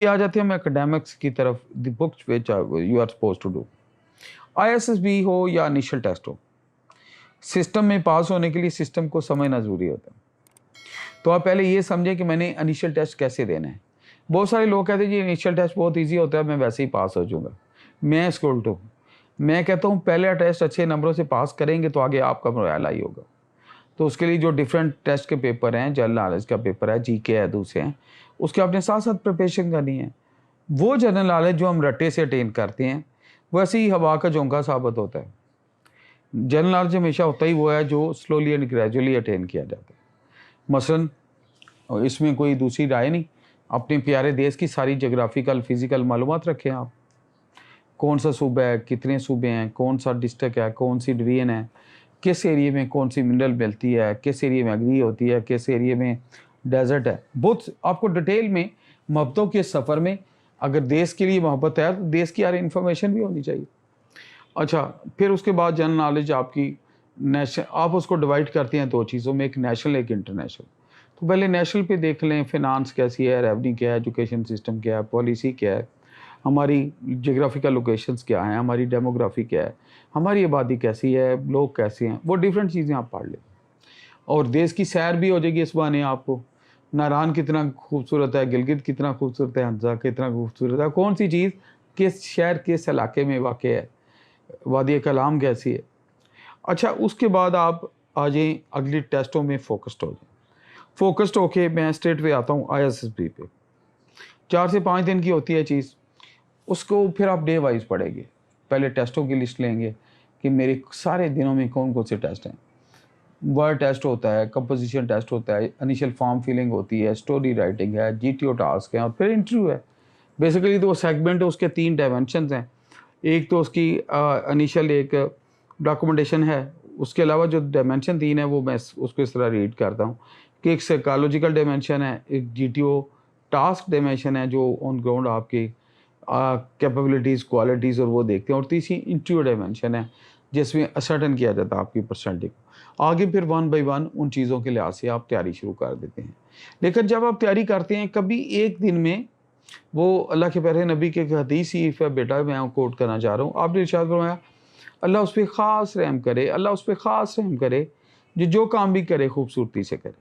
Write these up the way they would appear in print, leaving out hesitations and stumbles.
ये आ जाते हैं हम एकेडमिक्स की तरफ, the books which you are supposed to do. ISSB हो या इनिशियल टेस्ट हो, सिस्टम में पास होने के लिए सिस्टम को समझना ज़रूरी होता है। तो आप पहले ये समझें कि मैंने इनिशियल टेस्ट कैसे देना है। बहुत सारे लोग कहते हैं जी इनिशियल टेस्ट बहुत ईजी होता है, मैं वैसे ही पास हो जाऊँगा। मैं इसको उल्ट हूँ। मैं कहता हूँ पहला टेस्ट अच्छे नंबरों से पास करेंगे तो आगे आपका रोयाला ही होगा। तो उसके लिए जो डिफरेंट टेस्ट के पेपर हैं, जनरल नॉलेज का पेपर है, जीके है, दूसरे हैं, उसके आपने साथ साथ प्रिपरेशन करनी है। वो जनरल नॉलेज जो हम रट्टे से अटेन करते हैं, वैसे ही हवा का झोंका साबित होता है। जनरल नॉलेज हमेशा होता ही वो है जो स्लोली एंड ग्रेजुअली अटेन किया जाता है। मसलन इसमें कोई दूसरी राय नहीं, अपने प्यारे देश की सारी जोग्राफिकल फिज़िकल मालूमात रखें आप। कौन सा सूबा है, कितने सूबे हैं, कौन सा डिस्ट्रिक्ट है, कौन सी डिवीज़न है, किस एरिए में कौन सी मिनरल मिलती है, किस एरिए में एग्री होती है, किस एरिए में डेजर्ट है। बहुत आपको डिटेल में मोहब्बतों के सफ़र में अगर देश के लिए मोहब्बत है तो देश की हर इन्फॉर्मेशन भी होनी चाहिए। अच्छा, फिर उसके बाद जनरल नॉलेज आपकी नेशनल, आप उसको डिवाइड करते हैं दो चीज़ों में, एक नेशनल एक इंटरनेशनल। तो पहले नेशनल पे देख लें, फिनांस कैसी है, रेवेन्यू क्या है, एजुकेशन सिस्टम क्या है, पॉलिसी क्या है, हमारी जियोग्राफिकल लोकेशंस क्या हैं, हमारी डेमोग्राफी क्या है, हमारी आबादी कैसी है, लोग कैसे हैं, वो डिफरेंट चीज़ें आप पढ़ लें। और देश की सैर भी हो जाएगी इस बहाने आपको। नारान कितना खूबसूरत है, गिलगित कितना खूबसूरत है, हंसा कितना खूबसूरत है, कौन सी चीज़ किस शहर किस इलाके में वाक़ है, वादी कलाम कैसी है। अच्छा, उसके बाद आप आ जाएँ अगले टेस्टों में फ़ोकस्ड हो जाएँ। फ़ोकस्ड होके मैं स्ट्रेट वे आता हूँ आईएसएसबी पे। 4 से 5 दिन की होती है चीज़, उसको फिर आप डे वाइज़ पढ़ेंगे। पहले टेस्टों की लिस्ट लेंगे कि मेरे सारे दिनों में कौन-कौन से टेस्ट हैं। वर्ड टेस्ट होता है, कंपोज़िशन टेस्ट होता है, इनिशियल फॉर्म फिलिंग होती है, स्टोरी राइटिंग है, जीटीओ टास्क है और फिर इंटरव्यू है। बेसिकली तो सेगमेंट है, उसके 3 डायमेंशंस हैं। एक तो उसकी इनिशियल एक डॉक्यूमेंटेशन है, उसके अलावा जो डायमेंशन 3 है वो मैं उसको इस तरह रीड करता हूँ कि एक साइकोलॉजिकल डायमेंशन है, एक जीटीओ टास्क डायमेंशन है जो ऑन ग्राउंड आपकी कैपेबिलिटीज़, क्वालिटीज़ और वो देखते हैं, और तीसरी इंटरव्यू डायमेंशन है जिसमें असर्टेन किया जाता है आपकी पर्सनैलिटी को। आगे फिर वन बाय वन उन चीज़ों के लिहाज से आप तैयारी शुरू कर देते हैं। लेकिन जब आप तैयारी करते हैं, कभी एक दिन में वो अल्लाह के प्यारे नबी की एक हदीस ही है बेटा, मैं कोट करना चाह रहा हूँ। आपने इरशाद फरमाया अल्लाह उस पर ख़ास रहम करे, अल्लाह उस पर ख़ास रहम करे जो काम भी करे खूबसूरती से करे।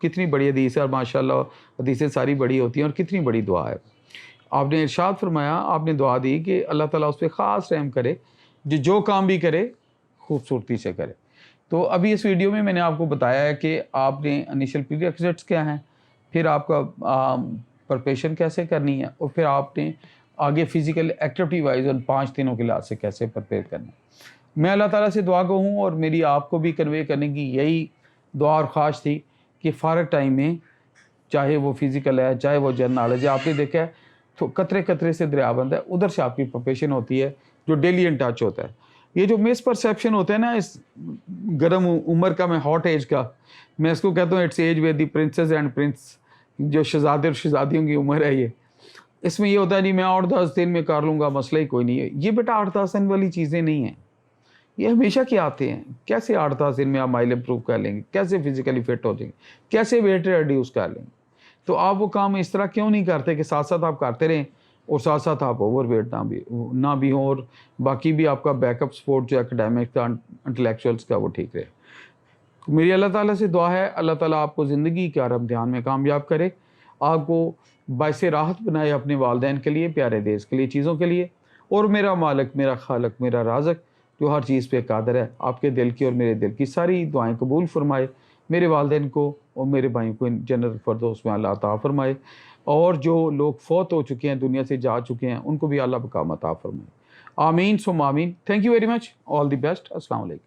कितनी बड़ी हदीस है और माशाल्लाह हदीसें सारी बड़ी होती हैं और कितनी बड़ी दुआ है। आपने इरशाद फरमाया, आपने दुआ दी कि अल्लाह ताला उस पर ख़ास रहम करे जो काम भी करे खूबसूरती से करे। तो अभी इस वीडियो में मैंने आपको बताया है कि आपने इनिशियल प्रीरेक्विजिट्स क्या हैं, फिर आपका प्रिपरेशन कैसे करनी है, और फिर आपने आगे फिज़िकल एक्टिविटी वाइज उन 5 दिनों के लिहाज से कैसे प्रिपेयर करना है। मैं अल्लाह ताला से दुआ कहूँ और मेरी आपको भी कन्वे करने की यही दुआ और ख्वाहिश थी कि फ़ारग टाइम में, चाहे वो फिज़िकल है, चाहे वो जनरल नॉलेज है, आपने देखा है तो कतरे कतरे से दरिया बनता है, उधर से आपकी प्रिपरेशन होती है जो डेली इन टच होता है। ये जो मिसपरसेप्शन होता है ना इस गर्म उम्र का, मैं हॉट एज का, मैं इसको कहता हूँ it's as with the princess and prince, जो शहजादे और शहजादियों की उम्र है ये। इसमें ये होता है नहीं मैं 8-10 दिन में कर लूँगा, मसला ही कोई नहीं है। ये बेटा 8-10 दिन वाली चीज़ें नहीं हैं, ये हमेशा के आते हैं। कैसे 8-10 दिन में आप माइल इम्प्रूव कर लेंगे, कैसे फिजिकली फिट हो जाएंगे, कैसे वेट रिड्यूस कर लेंगे। तो आप वो काम इस तरह क्यों नहीं करते कि साथ साथ आप करते रहें और साथ साथ आप ओवरवेट ना भी हों और बाकी भी आपका बैकअप सपोर्ट जो एकेडमिक का, इंटेलेक्चुअल्स का, वो ठीक रहे। मेरी अल्लाह ताला से दुआ है अल्लाह ताला आपको ज़िंदगी के हर इम्तिहान में कामयाब करे, आपको बाइस राहत बनाए अपने वालिदैन के लिए, प्यारे देश के लिए, चीज़ों के लिए। और मेरा मालिक, मेरा खालिक, मेरा राज़िक जो हर चीज़ पे कादिर है, आपके दिल की और मेरे दिल की सारी दुआएं कबूल फरमाए। मेरे वालिदैन को और मेरे भाइयों को जन्नत फ़िरदौस में अल्लाह अता फरमाए, और जो लोग फ़ौत हो चुके हैं, दुनिया से जा चुके हैं, उनको भी अल्लाह बक़ाम अता फरमाए। आमीन सुम्मा आमीन। Thank you very much. All the best. अस्सलाम वालेकुम।